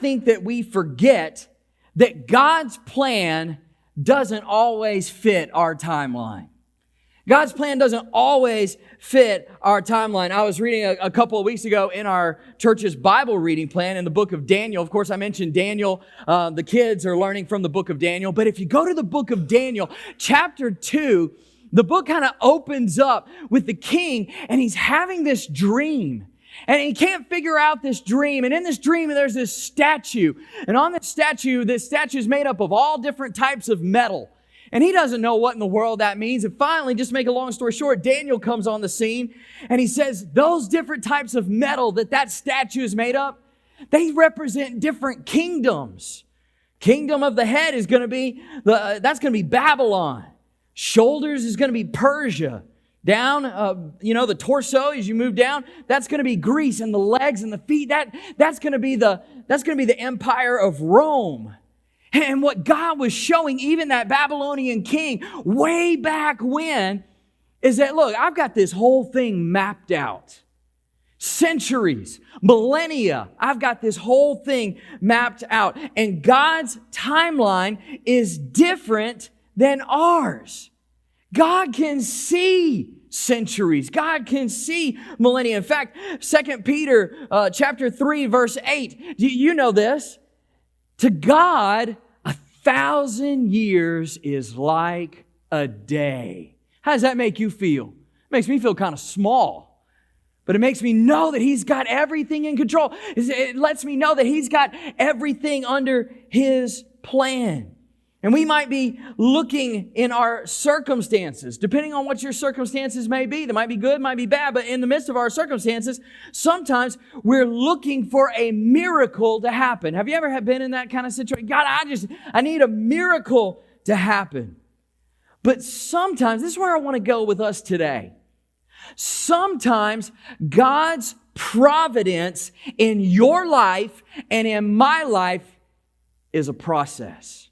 think that we forget that God's plan doesn't always fit our timeline. God's plan doesn't always fit our timeline. I was reading a couple of weeks ago in our church's Bible reading plan in the book of Daniel. Of course, I mentioned Daniel. The kids are learning from the book of Daniel. But if you go to the book of Daniel, chapter 2, the book kind of opens up with the king, and he's having this dream. And he can't figure out this dream. And in this dream, there's this statue. And on this statue is made up of all different types of metal. And he doesn't know what in the world that means. And finally, just to make a long story short, Daniel comes on the scene and he says those different types of metal that statue is made up, they represent different kingdoms. Kingdom of the head is going to be, that's going to be Babylon. Shoulders is going to be Persia. Down, the torso as you move down, that's going to be Greece, and the legs and the feet, that's going to be the empire of Rome. And what God was showing even that Babylonian king way back when is that, look, I've got this whole thing mapped out. Centuries, millennia, I've got this whole thing mapped out. And God's timeline is different than ours. God can see centuries. God can see millennia. In fact, 2 Peter chapter 3, verse 8, you know this. To God, 1,000 years is like a day. How does that make you feel? It makes me feel kind of small. But it makes me know that He's got everything in control. It lets me know that He's got everything under His plan. And we might be looking in our circumstances, depending on what your circumstances may be. They might be good, might be bad, but in the midst of our circumstances, sometimes we're looking for a miracle to happen. Have you ever been in that kind of situation? God, I need a miracle to happen. But sometimes, this is where I want to go with us today. Sometimes God's providence in your life and in my life is a process.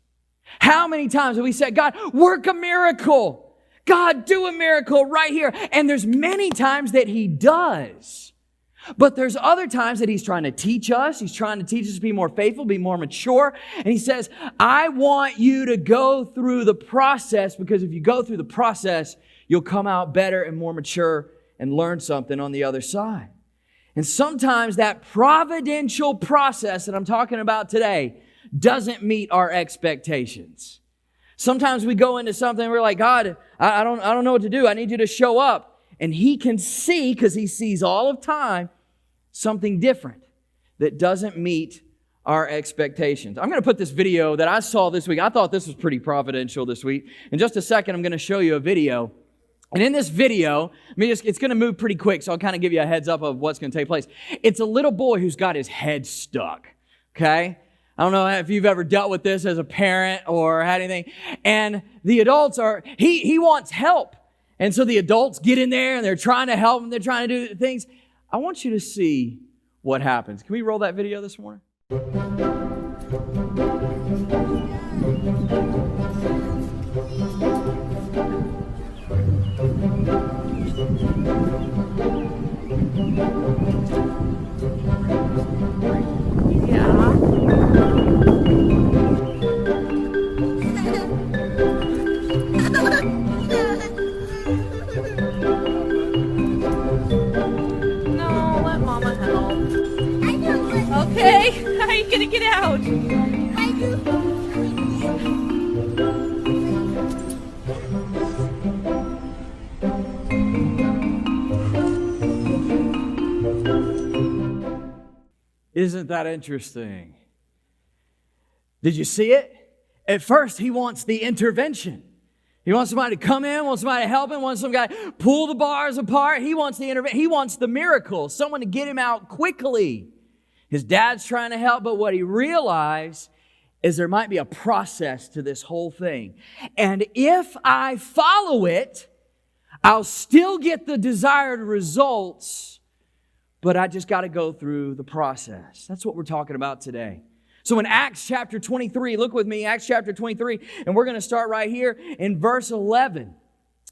How many times have we said, God, work a miracle. God, do a miracle right here. And there's many times that He does. But there's other times that He's trying to teach us. He's trying to teach us to be more faithful, be more mature. And He says, I want you to go through the process, because if you go through the process, you'll come out better and more mature and learn something on the other side. And sometimes that providential process that I'm talking about today doesn't meet our expectations. Sometimes we go into something and we're like, God, I don't know what to do. I need you to show up. And He can see, because He sees all of time, something different that doesn't meet our expectations. I'm going to put this video that I saw this week. I thought this was pretty providential this week. In just a second, I'm going to show you a video. And in this video, it's going to move pretty quick, so I'll kind of give you a heads up of what's going to take place. It's a little boy who's got his head stuck, okay? I don't know if you've ever dealt with this as a parent or had anything. And the adults he wants help. And so the adults get in there and they're trying to help him. They're trying to do things. I want you to see what happens. Can we roll that video this morning? No, let Mama help. Okay, how are you gonna get out? Isn't that interesting? Did you see it? At first, he wants the intervention. He wants somebody to come in, wants somebody to help him, wants some guy to pull the bars apart. He wants the intervention. He wants the miracle, someone to get him out quickly. His dad's trying to help, but what he realized is there might be a process to this whole thing. And if I follow it, I'll still get the desired results, but I just got to go through the process. That's what we're talking about today. So in Acts chapter 23, look with me, Acts chapter 23, and we're going to start right here in verse 11.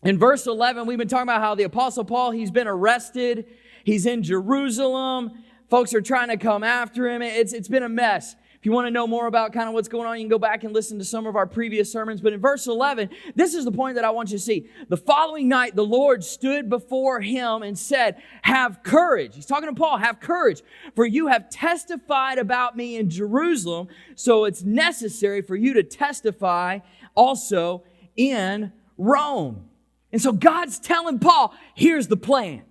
In verse 11, we've been talking about how the Apostle Paul, he's been arrested. He's in Jerusalem. Folks are trying to come after him. It's been a mess. If you want to know more about kind of what's going on, you can go back and listen to some of our previous sermons. But in verse 11, this is the point that I want you to see. The following night, the Lord stood before him and said, have courage. He's talking to Paul. Have courage, for you have testified about me in Jerusalem, so it's necessary for you to testify also in Rome. And so God's telling Paul, here's the plan.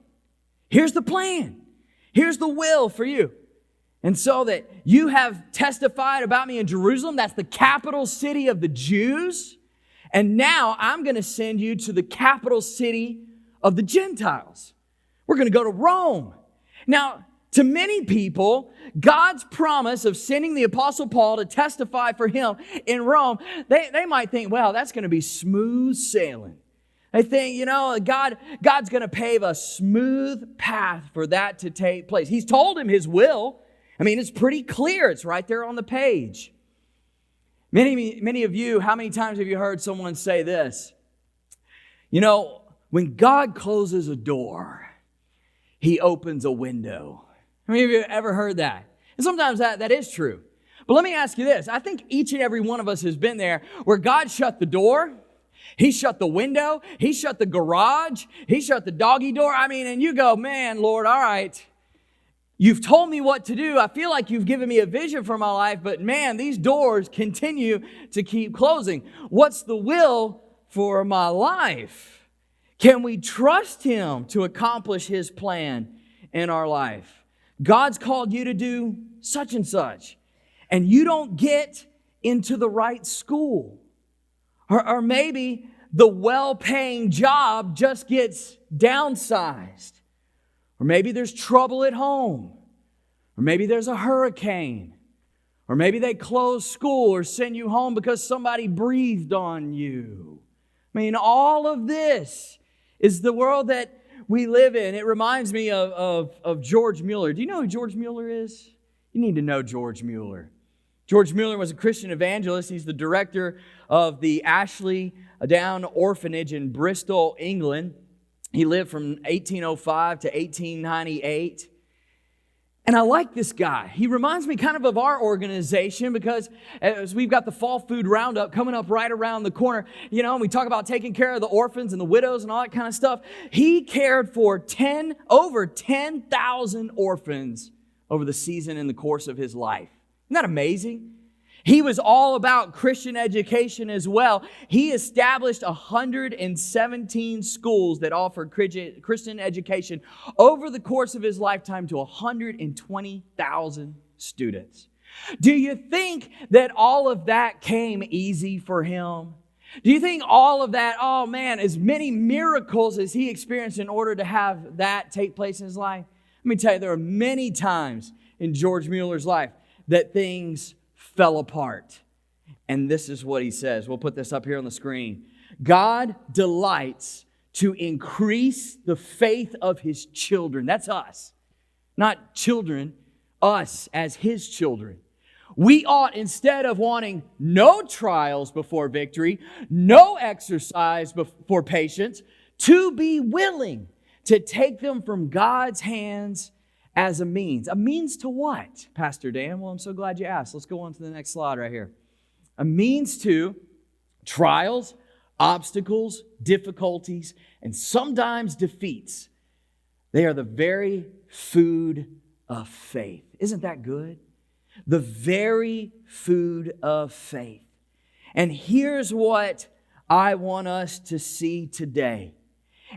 Here's the plan. Here's the will for you. And so that you have testified about me in Jerusalem, that's the capital city of the Jews. And now I'm going to send you to the capital city of the Gentiles. We're going to go to Rome. Now, to many people, God's promise of sending the Apostle Paul to testify for him in Rome, they might think, well, that's going to be smooth sailing. They think, God's going to pave a smooth path for that to take place. He's told him his will. I mean, it's pretty clear. It's right there on the page. Many of you, how many times have you heard someone say this? When God closes a door, he opens a window. How many of you have ever heard that? And sometimes that is true. But let me ask you this. I think each and every one of us has been there where God shut the door. He shut the window. He shut the garage. He shut the doggy door. And you go, man, Lord, all right. You've told me what to do. I feel like you've given me a vision for my life, but man, these doors continue to keep closing. What's the will for my life? Can we trust him to accomplish his plan in our life? God's called you to do such and such, and you don't get into the right school. Or maybe the well-paying job just gets downsized. Or maybe there's trouble at home. Or maybe there's a hurricane. Or maybe they close school or send you home because somebody breathed on you. All of this is the world that we live in. It reminds me of George Mueller. Do you know who George Mueller is? You need to know George Mueller. George Mueller was a Christian evangelist. He's the director of the Ashley Down Orphanage in Bristol, England. He lived from 1805 to 1898. And I like this guy. He reminds me kind of our organization because as we've got the Fall Food Roundup coming up right around the corner, and we talk about taking care of the orphans and the widows and all that kind of stuff. He cared for over 10,000 orphans over the season in the course of his life. Isn't that amazing? He was all about Christian education as well. He established 117 schools that offered Christian education over the course of his lifetime to 120,000 students. Do you think that all of that came easy for him? Do you think all of that, as many miracles as he experienced in order to have that take place in his life? Let me tell you, there are many times in George Mueller's life that things fell apart. And this is what he says. We'll put this up here on the screen. God delights to increase the faith of his children. That's us. Not children, us as his children. We ought, instead of wanting no trials before victory, no exercise before patience, to be willing to take them from God's hands as a means. A means to what, Pastor Dan? Well, I'm so glad you asked. Let's go on to the next slide right here. A means to trials, obstacles, difficulties, and sometimes defeats. They are the very food of faith. Isn't that good? The very food of faith. And here's what I want us to see today,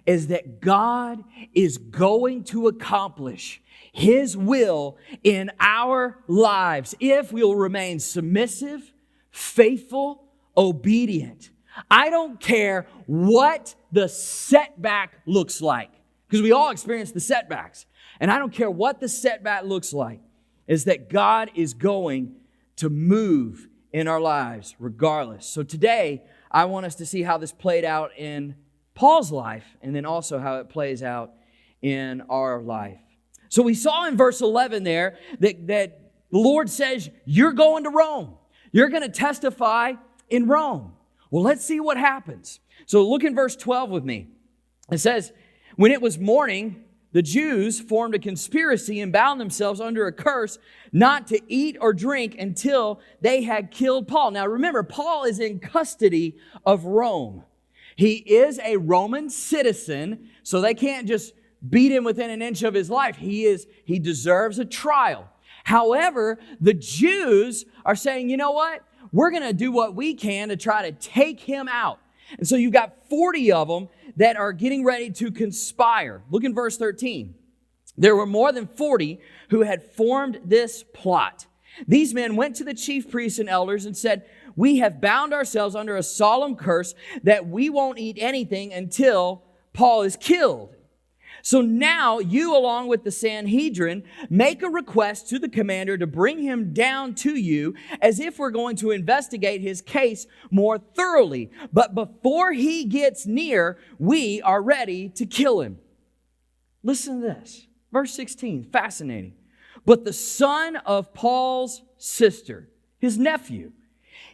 is that God is going to accomplish his will in our lives if we'll remain submissive, faithful, obedient. I don't care what the setback looks like, because we all experience the setbacks. And I don't care what the setback looks like, is that God is going to move in our lives regardless. So today, I want us to see how this played out in Paul's life, and then also how it plays out in our life. So we saw in verse 11 there that the Lord says, you're going to Rome. You're going to testify in Rome. Well, let's see what happens. So look in verse 12 with me. It says, when it was morning, the Jews formed a conspiracy and bound themselves under a curse not to eat or drink until they had killed Paul. Now remember, Paul is in custody of Rome. He is a Roman citizen, so they can't just beat him within an inch of his life. He deserves a trial. However, the Jews are saying, you know what? We're going to do what we can to try to take him out. And so you've got 40 of them that are getting ready to conspire. Look in verse 13. There were more than 40 who had formed this plot. These men went to the chief priests and elders and said, we have bound ourselves under a solemn curse that we won't eat anything until Paul is killed. So now you, along with the Sanhedrin, make a request to the commander to bring him down to you as if we're going to investigate his case more thoroughly. But before he gets near, we are ready to kill him. Listen to this. Verse 16, fascinating. But the son of Paul's sister, his nephew,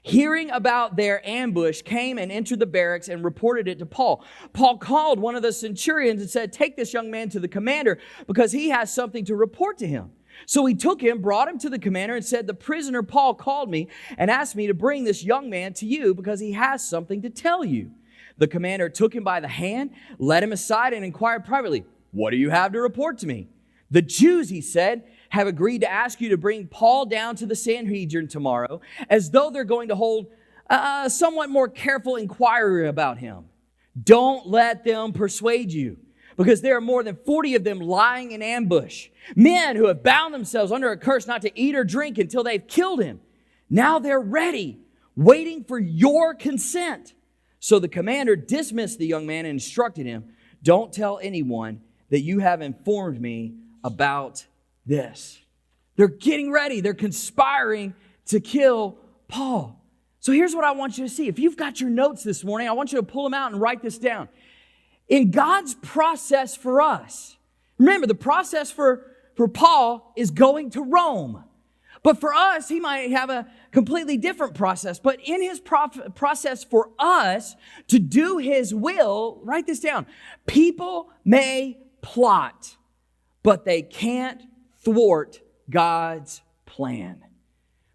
hearing about their ambush, came and entered the barracks and reported it to Paul. Paul called one of the centurions and said, take this young man to the commander because he has something to report to him. So he took him, brought him to the commander and said, the prisoner Paul called me and asked me to bring this young man to you because he has something to tell you. The commander took him by the hand, led him aside and inquired privately, what do you have to report to me? The Jews, he said, have agreed to ask you to bring Paul down to the Sanhedrin tomorrow, as though they're going to hold a somewhat more careful inquiry about him. Don't let them persuade you, because there are more than 40 of them lying in ambush, men who have bound themselves under a curse not to eat or drink until they've killed him. Now they're ready, waiting for your consent. So the commander dismissed the young man and instructed him, don't tell anyone that you have informed me about this. They're getting ready. They're conspiring to kill Paul. So here's what I want you to see. If you've got your notes this morning, I want you to pull them out and write this down. In God's process for us, remember the process for Paul is going to Rome. But for us, he might have a completely different process. But in his process for us to do his will, write this down. People may plot, but they can't thwart God's plan.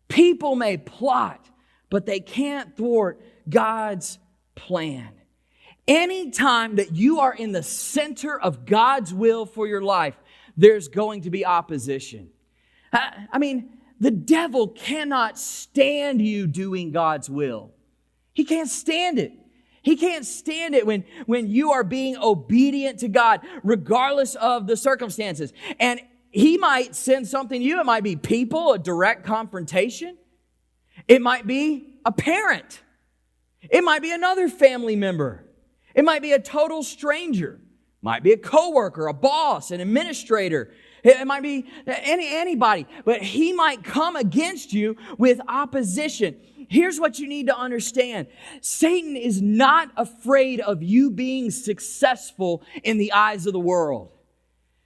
People may plot, but they can't thwart God's plan. Anytime that you are in the center of God's will for your life, there's going to be opposition. I mean, the devil cannot stand you doing God's will. He can't stand it. He can't stand it when you are being obedient to God, regardless of the circumstances. And he might send something to you. It might be people, a direct confrontation. It might be a parent. It might be another family member. It might be a total stranger. It might be a coworker, a boss, an administrator. It might be anybody. But he might come against you with opposition. Here's what you need to understand. Satan is not afraid of you being successful in the eyes of the world.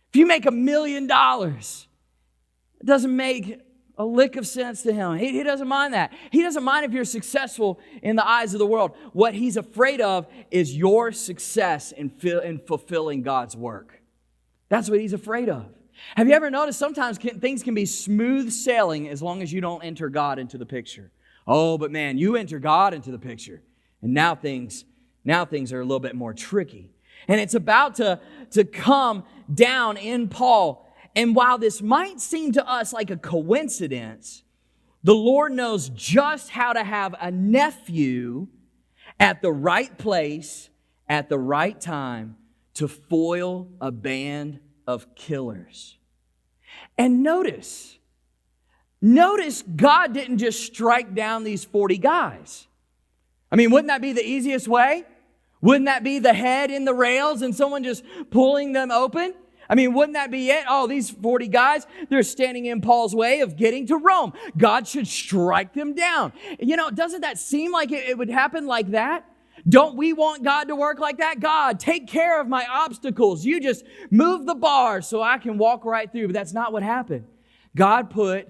If you make $1 million, it doesn't make a lick of sense to him. He doesn't mind that. He doesn't mind if you're successful in the eyes of the world. What he's afraid of is your success in fulfilling God's work. That's what he's afraid of. Have you ever noticed sometimes things can be smooth sailing as long as you don't enter God into the picture? Oh, but man, you enter God into the picture, and now things are a little bit more tricky. And it's about to come down in Paul. And while this might seem to us like a coincidence, the Lord knows just how to have a nephew at the right place at the right time to foil a band of killers. And notice God didn't just strike down these 40 guys. I mean, wouldn't that be the easiest way? Wouldn't that be the head in the rails and someone just pulling them open? I mean, wouldn't that be it? Oh, these 40 guys, they're standing in Paul's way of getting to Rome. God should strike them down. You know, doesn't that seem like it would happen like that? Don't we want God to work like that? God, take care of my obstacles. You just move the bars so I can walk right through. But that's not what happened. God put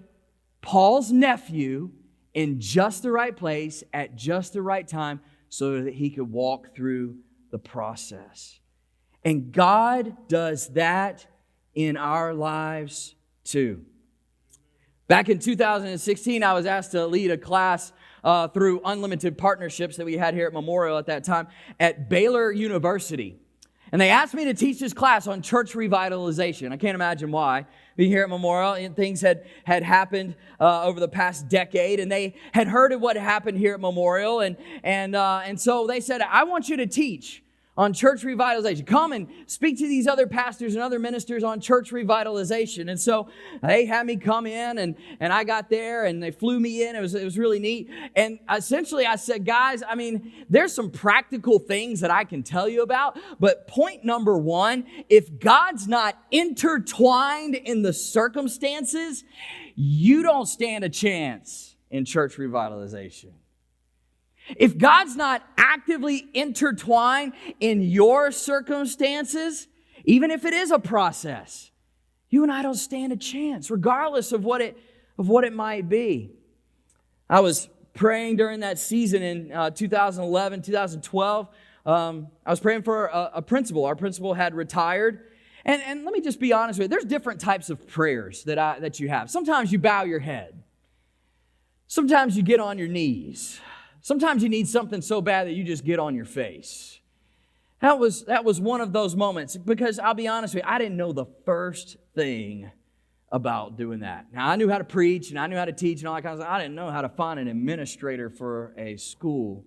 Paul's nephew in just the right place at just the right time so that he could walk through the process. And God does that in our lives too. Back in 2016, I was asked to lead a class through unlimited partnerships that we had here at Memorial at that time at Baylor University. And they asked me to teach this class on church revitalization. I can't imagine why. Being here at Memorial, and things had happened over the past decade, and they had heard of what happened here at Memorial, and so they said, I want you to teach on church revitalization. Come and speak to these other pastors and other ministers on church revitalization. And so they had me come in, and I got there, and they flew me in. It was really neat. And essentially I said, guys, I mean, there's some practical things that I can tell you about, but point number one, if God's not intertwined in the circumstances, you don't stand a chance in church revitalization. If God's not actively intertwined in your circumstances, even if it is a process, you and I don't stand a chance, regardless of what it might be. I was praying during that season in 2011, 2012. I was praying for a principal. Our principal had retired. And let me just be honest with you. There's different types of prayers that you have. Sometimes you bow your head. Sometimes you get on your knees. Sometimes you need something so bad that you just get on your face. That was one of those moments, because I'll be honest with you, I didn't know the first thing about doing that. Now, I knew how to preach, and I knew how to teach and all that kind of stuff. I didn't know how to find an administrator for a school.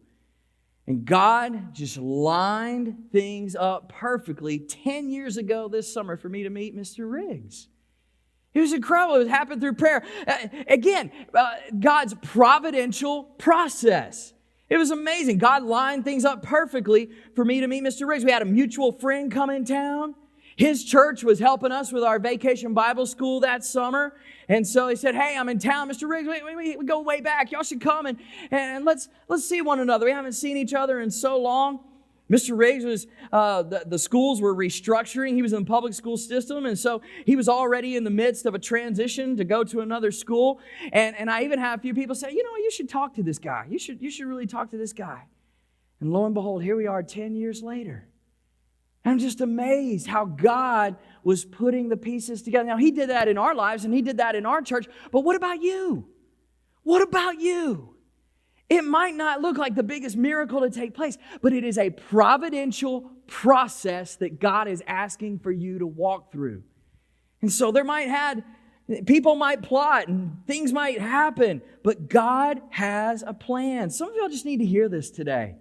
And God just lined things up perfectly 10 years ago this summer for me to meet Mr. Riggs. It was incredible. It happened through prayer. God's providential process. It was amazing. God lined things up perfectly for me to meet Mr. Riggs. We had a mutual friend come in town. His church was helping us with our vacation Bible school that summer. And so he said, hey, I'm in town, Mr. Riggs. We go way back. Y'all should come and let's see one another. We haven't seen each other in so long. Mr. Riggs was, the schools were restructuring. He was in the public school system, and so he was already in the midst of a transition to go to another school. And I even had a few people say, you know, you should talk to this guy. You should really talk to this guy. And lo and behold, here we are 10 years later. I'm just amazed how God was putting the pieces together. Now, He did that in our lives, and He did that in our church, but what about you? What about you? It might not look like the biggest miracle to take place, but it is a providential process that God is asking for you to walk through. And so people might plot and things might happen, but God has a plan. Some of y'all just need to hear this today.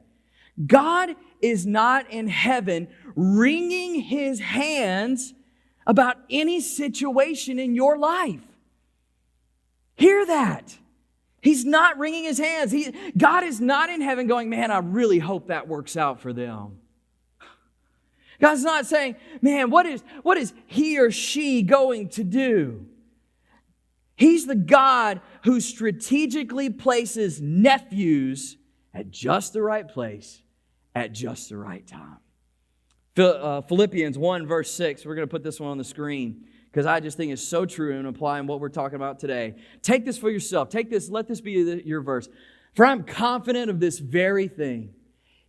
God is not in heaven wringing His hands about any situation in your life. Hear that. He's not wringing His hands. God is not in heaven going, man, I really hope that works out for them. God's not saying, man, what is he or she going to do? He's the God who strategically places nephews at just the right place at just the right time. Philippians 1 verse 6, we're going to put this one on the screen, because I just think it's so true in applying what we're talking about today. Take this for yourself. Take this, let this be your verse. For I'm confident of this very thing.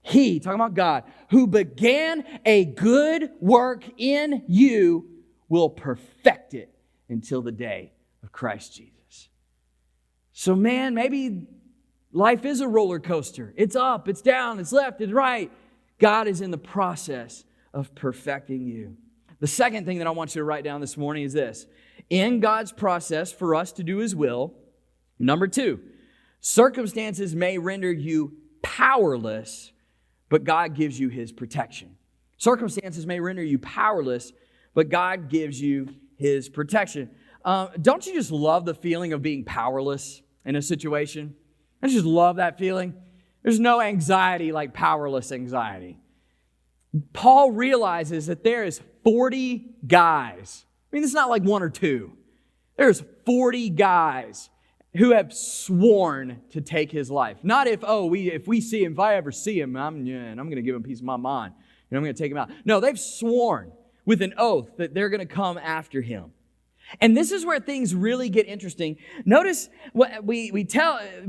He, talking about God, who began a good work in you will perfect it until the day of Christ Jesus. So man, maybe life is a roller coaster. It's up, it's down, it's left, it's right. God is in the process of perfecting you. The second thing that I want you to write down this morning is this. In God's process for us to do His will, number 2, circumstances may render you powerless, but God gives you His protection. Circumstances may render you powerless, but God gives you His protection. Don't you just love the feeling of being powerless in a situation? I just love that feeling. There's no anxiety like powerless anxiety. Paul realizes that there is 40 guys. I mean, it's not like one or two. There's 40 guys who have sworn to take his life. Not if we see him, if I ever see him, I'm going to give him a piece of my mind, and I'm going to take him out. No, they've sworn with an oath that they're going to come after him. And this is where things really get interesting. Notice what we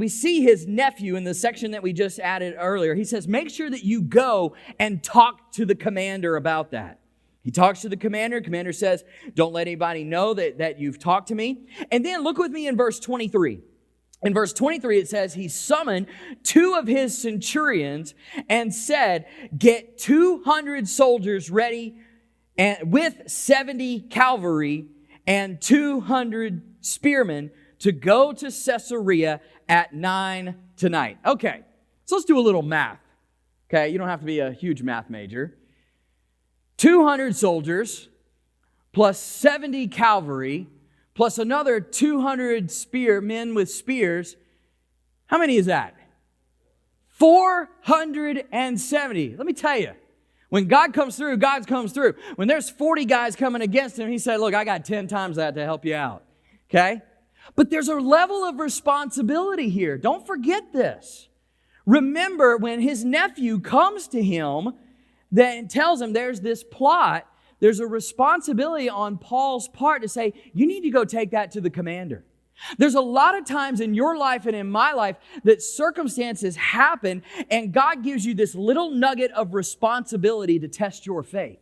see his nephew in the section that we just added earlier. He says, make sure that you go and talk to the commander about that. He talks to the commander. Commander says, don't let anybody know that you've talked to me. And then look with me in verse 23. In verse 23, it says, he summoned 2 of his centurions and said, get 200 soldiers ready and with 70 cavalry and 200 spearmen to go to Caesarea at 9 tonight. Okay, so let's do a little math. Okay, you don't have to be a huge math major. 200 soldiers plus 70 cavalry plus another 200 men with spears. How many is that? 470. Let me tell you, when God comes through, God comes through. When there's 40 guys coming against him, he said, look, I got 10 times that to help you out. Okay? But there's a level of responsibility here. Don't forget this. Remember, when his nephew comes to him and tells him there's this plot, there's a responsibility on Paul's part to say, you need to go take that to the commander. There's a lot of times in your life and in my life that circumstances happen and God gives you this little nugget of responsibility to test your faith.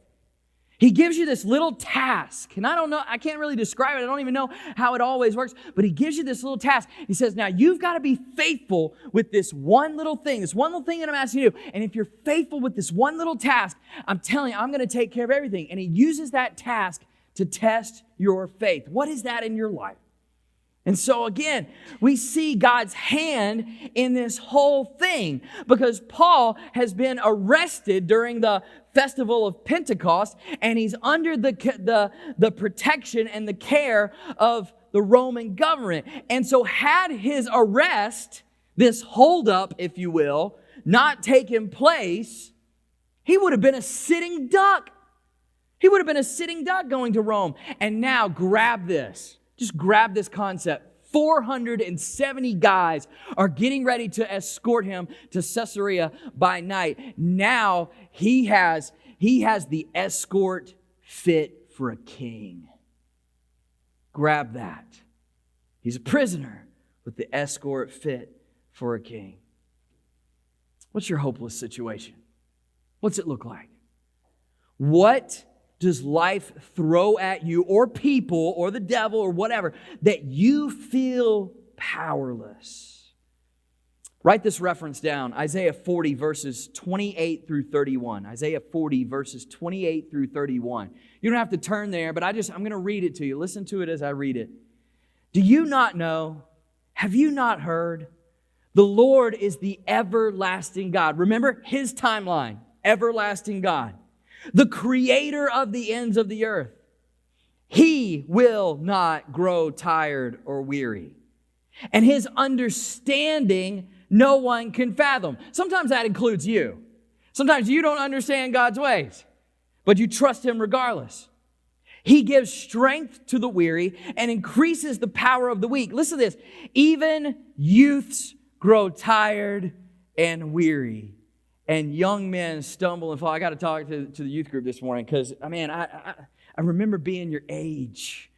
He gives you this little task, and I can't really describe it. I don't even know how it always works, but he gives you this little task. He says, now you've got to be faithful with this one little thing that I'm asking you to do. And if you're faithful with this one little task, I'm telling you, I'm going to take care of everything. And he uses that task to test your faith. What is that in your life? And so again, we see God's hand in this whole thing because Paul has been arrested during the festival of Pentecost and he's under the protection and the care of the Roman government. And so had his arrest, this holdup, if you will, not taken place, he would have been a sitting duck. He would have been a sitting duck going to Rome. And now grab this. Just grab this concept. 470 guys are getting ready to escort him to Caesarea by night. Now he has the escort fit for a king. Grab that. He's a prisoner with the escort fit for a king. What's your hopeless situation? What's it look like? What does life throw at you, or people, or the devil, or whatever, that you feel powerless? Write this reference down. Isaiah 40, verses 28 through 31. Isaiah 40, verses 28 through 31. You don't have to turn there, but I'm going to read it to you. Listen to it as I read it. Do you not know? Have you not heard? The Lord is the everlasting God. Remember his timeline. Everlasting God. The creator of the ends of the earth. He will not grow tired or weary. And his understanding no one can fathom. Sometimes that includes you. Sometimes you don't understand God's ways, but you trust him regardless. He gives strength to the weary and increases the power of the weak. Listen to this. Even youths grow tired and weary, and young men stumble and fall. I got to talk to the youth group this morning because, I remember being your age.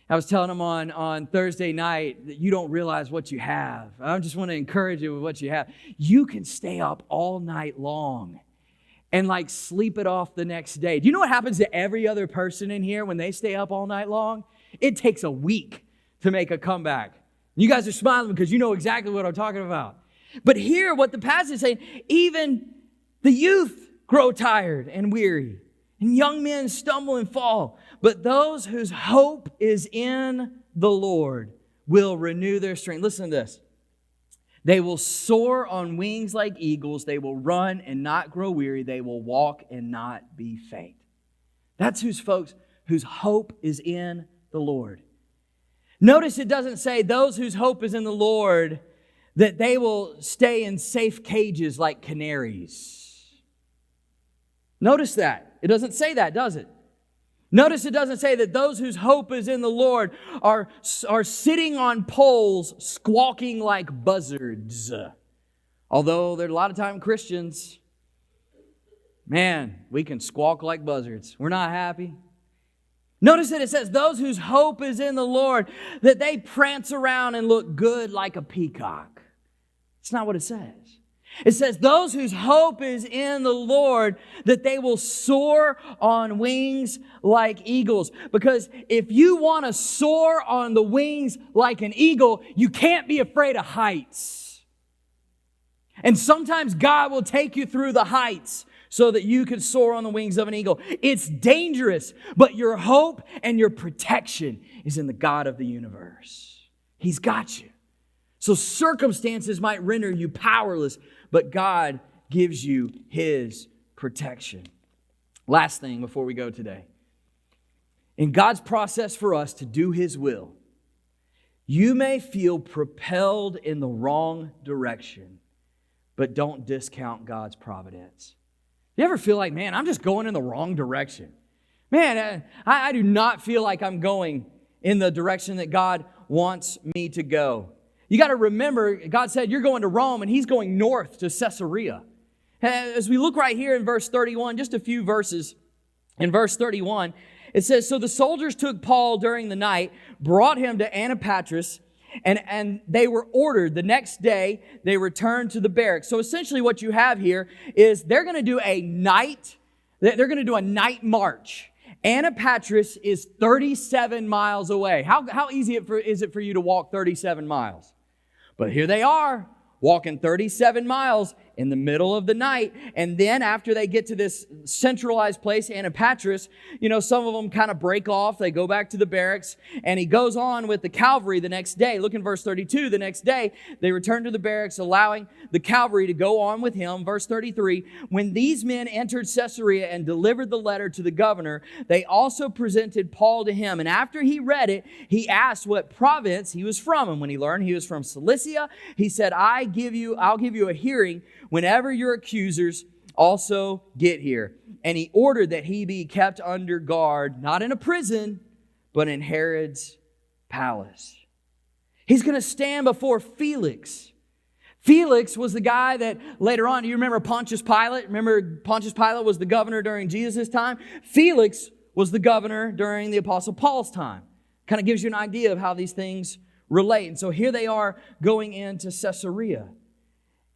I was telling them on Thursday night that you don't realize what you have. I just want to encourage you with what you have. You can stay up all night long and sleep it off the next day. Do you know what happens to every other person in here when they stay up all night long? It takes a week to make a comeback. You guys are smiling because you know exactly what I'm talking about. But here, what the passage is saying, even the youth grow tired and weary, and young men stumble and fall. But those whose hope is in the Lord will renew their strength. Listen to this. They will soar on wings like eagles. They will run and not grow weary. They will walk and not be faint. That's whose hope is in the Lord. Notice it doesn't say those whose hope is in the Lord that they will stay in safe cages like canaries. Notice that. It doesn't say that, does it? Notice it doesn't say that those whose hope is in the Lord are sitting on poles squawking like buzzards. Although there are a lot of time Christians, man, we can squawk like buzzards. We're not happy. Notice that it says those whose hope is in the Lord, that they prance around and look good like a peacock. It's not what it says. It says, those whose hope is in the Lord, that they will soar on wings like eagles. Because if you want to soar on the wings like an eagle, you can't be afraid of heights. And sometimes God will take you through the heights so that you can soar on the wings of an eagle. It's dangerous, but your hope and your protection is in the God of the universe. He's got you. So circumstances might render you powerless, but God gives you His protection. Last thing before we go today. In God's process for us to do His will, you may feel propelled in the wrong direction, but don't discount God's providence. You ever feel like, man, I'm just going in the wrong direction? Man, I do not feel like I'm going in the direction that God wants me to go. You got to remember, God said you're going to Rome, and He's going north to Caesarea. As we look right here in verse 31, just a few verses, in verse 31, it says, so the soldiers took Paul during the night, brought him to Antipatris, and they were ordered the next day, they returned to the barracks. So essentially what you have here is they're going to do a night march. Antipatris is 37 miles away. How easy is it for you to walk 37 miles? But here they are, walking 37 miles in the middle of the night. And then after they get to this centralized place, Antipatris, some of them kind of break off. They go back to the barracks. And he goes on with the cavalry the next day. Look in verse 32. The next day, they return to the barracks, allowing the cavalry to go on with him. Verse 33, when these men entered Caesarea and delivered the letter to the governor, they also presented Paul to him. And after he read it, he asked what province he was from. And when he learned he was from Cilicia, he said, I'll give you a hearing whenever your accusers also get here. And he ordered that he be kept under guard, not in a prison, but in Herod's palace. He's going to stand before Felix. Felix was the guy that later on, do you remember Pontius Pilate? Remember Pontius Pilate was the governor during Jesus' time? Felix was the governor during the Apostle Paul's time. Kind of gives you an idea of how these things relate. And so here they are going into Caesarea.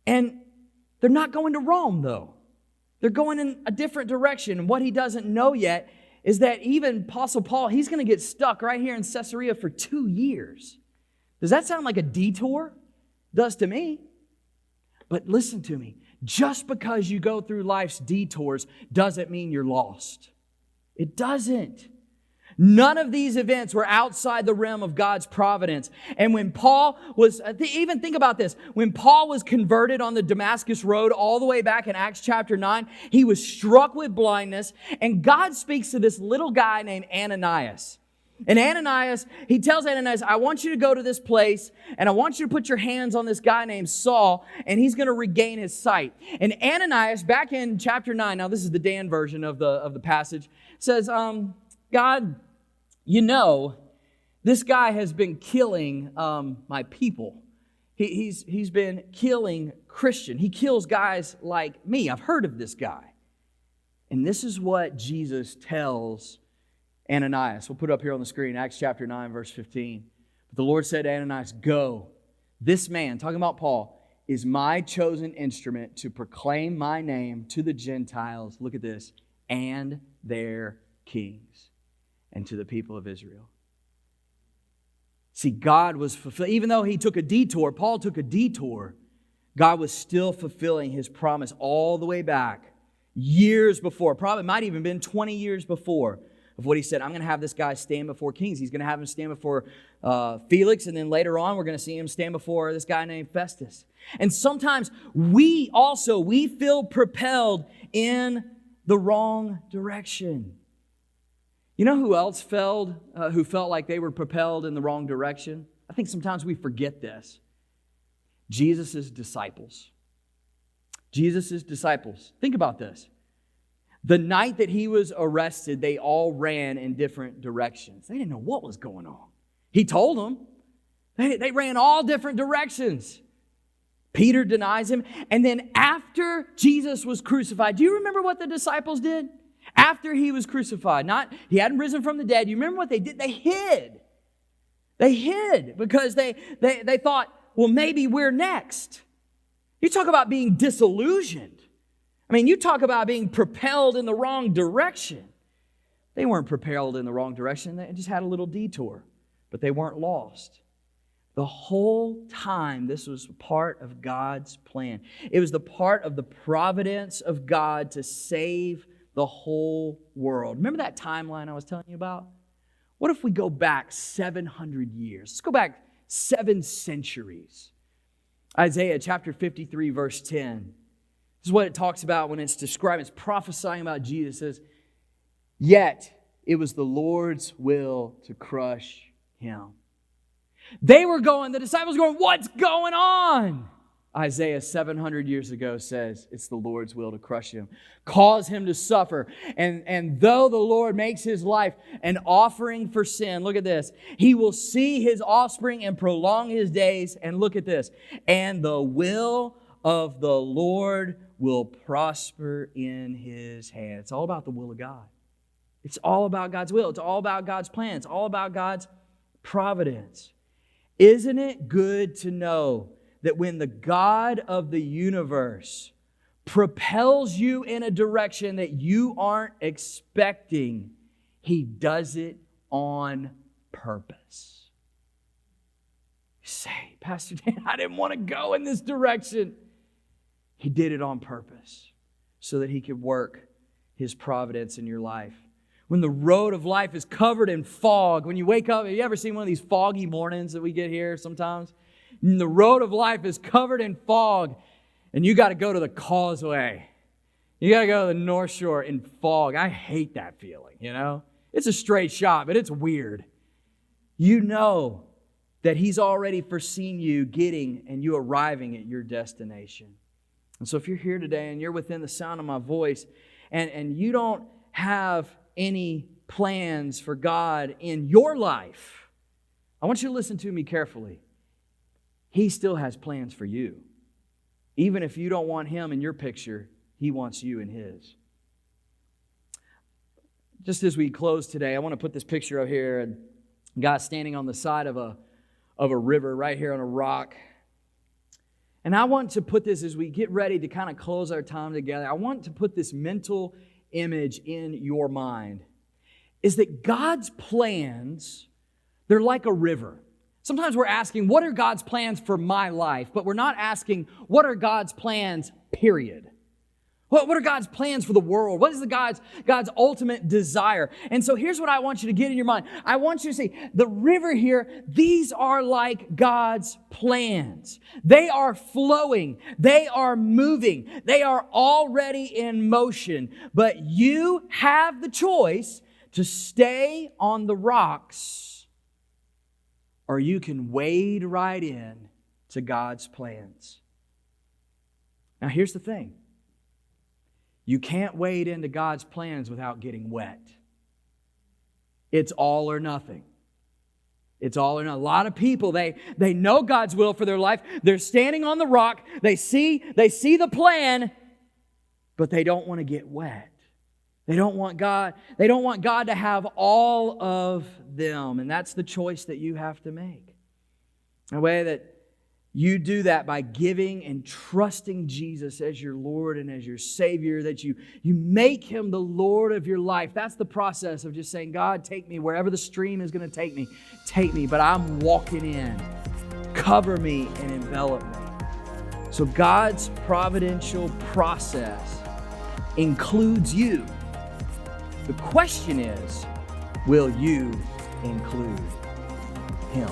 And they're not going to Rome, though. They're going in a different direction. And what he doesn't know yet is that even Apostle Paul, he's going to get stuck right here in Caesarea for 2 years. Does that sound like a detour? It does to me. But listen to me. Just because you go through life's detours doesn't mean you're lost. It doesn't. None of these events were outside the realm of God's providence. And when Paul was, even think about this, when Paul was converted on the Damascus road all the way back in Acts chapter 9, he was struck with blindness, and God speaks to this little guy named Ananias. And Ananias, he tells Ananias, I want you to go to this place, and I want you to put your hands on this guy named Saul, and he's going to regain his sight. And Ananias, back in chapter 9, now this is the Dan version of the passage, says, God, this guy has been killing my people. He's been killing Christian. He kills guys like me. I've heard of this guy. And this is what Jesus tells Ananias. We'll put it up here on the screen, Acts chapter 9, verse 15. But the Lord said to Ananias, go. This man, talking about Paul, is my chosen instrument to proclaim my name to the Gentiles. Look at this. And their kings. And to the people of Israel. See, God was fulfilling, even though he took a detour, Paul took a detour, God was still fulfilling his promise all the way back, years before, probably might even been 20 years before, of what he said, I'm going to have this guy stand before kings. He's going to have him stand before Felix, and then later on, we're going to see him stand before this guy named Festus. And sometimes we feel propelled in the wrong direction. You know who else felt like they were propelled in the wrong direction? I think sometimes we forget this. Jesus' disciples. Jesus' disciples. Think about this. The night that he was arrested, they all ran in different directions. They didn't know what was going on. He told them. They ran all different directions. Peter denies him. And then after Jesus was crucified, do you remember what the disciples did? After he was crucified, he hadn't risen from the dead. You remember what they did? They hid. They hid because they thought, well, maybe we're next. You talk about being disillusioned. I mean, you talk about being propelled in the wrong direction. They weren't propelled in the wrong direction. They just had a little detour, but they weren't lost. The whole time, this was part of God's plan. It was the part of the providence of God to save the whole world. Remember that timeline I was telling you about? What if we go back 700 years? Let's go back 7 centuries. Isaiah chapter 53, verse 10. This is what it talks about when it's describing, it's prophesying about Jesus. It says, "Yet it was the Lord's will to crush him." The disciples were going, "What's going on?" Isaiah 700 years ago says it's the Lord's will to crush him, cause him to suffer. And though the Lord makes his life an offering for sin, look at this, he will see his offspring and prolong his days. And look at this, and the will of the Lord will prosper in his hand. It's all about the will of God. It's all about God's will. It's all about God's plan. It's all about God's providence. Isn't it good to know that when the God of the universe propels you in a direction that you aren't expecting, he does it on purpose? You say, "Pastor Dan, I didn't want to go in this direction." He did it on purpose so that he could work his providence in your life. When the road of life is covered in fog, when you wake up, have you ever seen one of these foggy mornings that we get here sometimes? And the road of life is covered in fog, and you got to go to the causeway. You got to go to the North Shore in fog. I hate that feeling, you know? It's a straight shot, but it's weird. You know that he's already foreseen you getting and you arriving at your destination. And so if you're here today and you're within the sound of my voice and you don't have any plans for God in your life, I want you to listen to me carefully. He still has plans for you. Even if you don't want him in your picture, he wants you in his. Just as we close today, I want to put this picture up here. A guy standing on the side of a river right here on a rock. And I want to put this, as we get ready to kind of close our time together, I want to put this mental image in your mind, is that God's plans, they're like a river. Sometimes we're asking, what are God's plans for my life? But we're not asking, what are God's plans, period? What are God's plans for the world? What is God's ultimate desire? And so here's what I want you to get in your mind. I want you to see the river here, these are like God's plans. They are flowing. They are moving. They are already in motion. But you have the choice to stay on the rocks, or you can wade right in to God's plans. Now here's the thing. You can't wade into God's plans without getting wet. It's all or nothing. It's all or nothing. A lot of people, they know God's will for their life. They're standing on the rock. They see the plan, but they don't want to get wet. They don't want God to have all of them. And that's the choice that you have to make. A way that you do that by giving and trusting Jesus as your Lord and as your Savior, that you make Him the Lord of your life. That's the process of just saying, God, take me wherever the stream is going to take me, but I'm walking in. Cover me and envelop me. So God's providential process includes you. The question is, will you include Him?